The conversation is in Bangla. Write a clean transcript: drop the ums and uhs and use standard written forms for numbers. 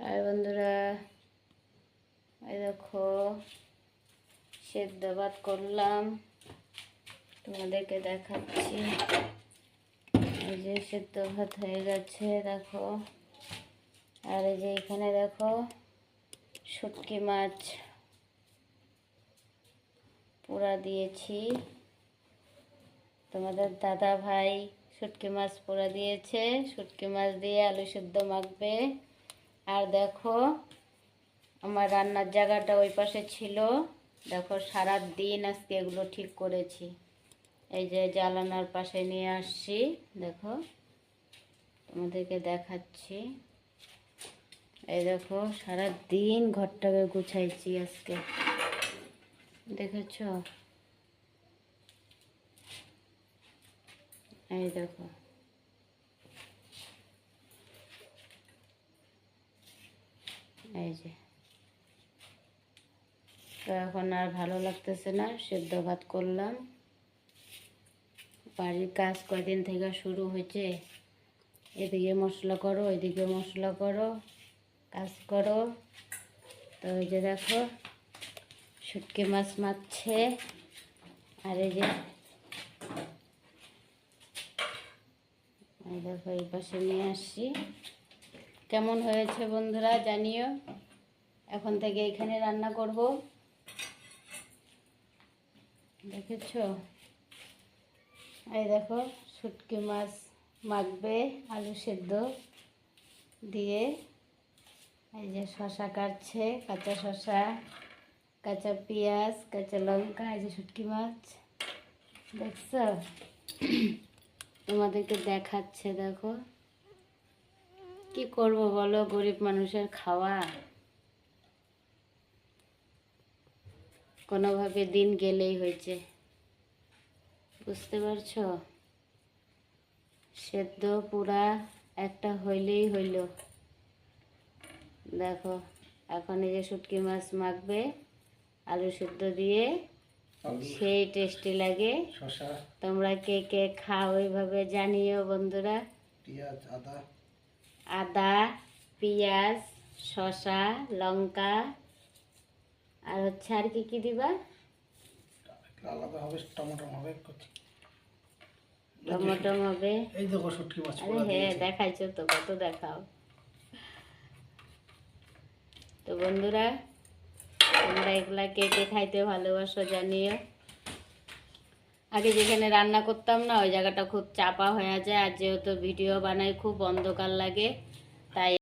আর বন্ধুরা এই দেখো সেদ্ধ ভাত করলাম, তোমাদেরকে দেখাচ্ছি। এই যে সেদ্ধ ভাত হয়ে গেছে দেখো। আর এই যে এখানে দেখো শুটকি মাছ পোড়া দিয়েছি, তোমাদের দাদা ভাই শুটকি মাছ পোড়া দিয়েছে। শুটকি মাছ দিয়ে আলু সেদ্ধ মাখবে। আর দেখো আমার রান্নার জায়গাটা ওই পাশে ছিল, দেখো সারা দিন আজকে এগুলো ঠিক করেছি। এই যে জ্বালানার পাশে নিয়ে আসছি, দেখো তোমাদেরকে দেখাচ্ছি। এই দেখো সারা দিন ঘরটাকে গুছাইছি আজকে, দেখেছো? এই দেখো এই যে। তো এখন আর ভালো লাগতেছে না, সেদ্ধ ভাত করলাম। বাড়ির কাজ কয়দিন থেকে শুরু হয়েছে, এদিকে মশলা করো এদিকে মশলা করো, কাজ করো। তো এই যে দেখো শুটকি মাছ মাখছে। আর এই যে দেখো এই পাশে নিয়ে আসছি। কেমন হয়েছে বন্ধুরা জানিও। এখন থেকে এখানে রান্না করব, দেখেছো? এই দেখো শুটকি মাছ মাখবে আলু সেদ্ধ দিয়ে। এই যে শসা কাটছে, কাঁচা শসা, কাঁচা পেঁয়াজ, কাঁচা লঙ্কা। এই যে শুটকি মাছ, দেখছো? তোমাদেরকে দেখাচ্ছে, দেখো। কি করব বলো, গরিব মানুষের খাওয়া, কোনোভাবে দিন গেলেই হয়েছে, বুঝতে পারছো? সেদ্ধ পুরা একটা হইলেই হইল। দেখো এখন এই যে শুটকি মাছ মাখবে আলু সেদ্ধ দিয়ে, সেই টেস্টি লাগে। তোমরা কে কে খাও এইভাবে জানিও বন্ধুরা। পেঁয়াজ, আদা, পেঁয়াজ, শসা, লঙ্কা, আর হচ্ছে আর কি কি দিবা? আলাদা হবে, টমেটো হবে, টমেটো হবে। এই দেখো শুটকি মাছ আরে হ্যাঁ দেখাইছো তো, কত দেখাও। তো বন্ধুরা তোমরা এগুলা কে কে খাইতে ভালোবাসো জানিও। আগে যেখানে রান্না করতাম না, ওই জায়গাটা খুব চাপা হয়ে যায়, আর যেহেতু ভিডিও বানাই খুব অন্ধকার লাগে, তাই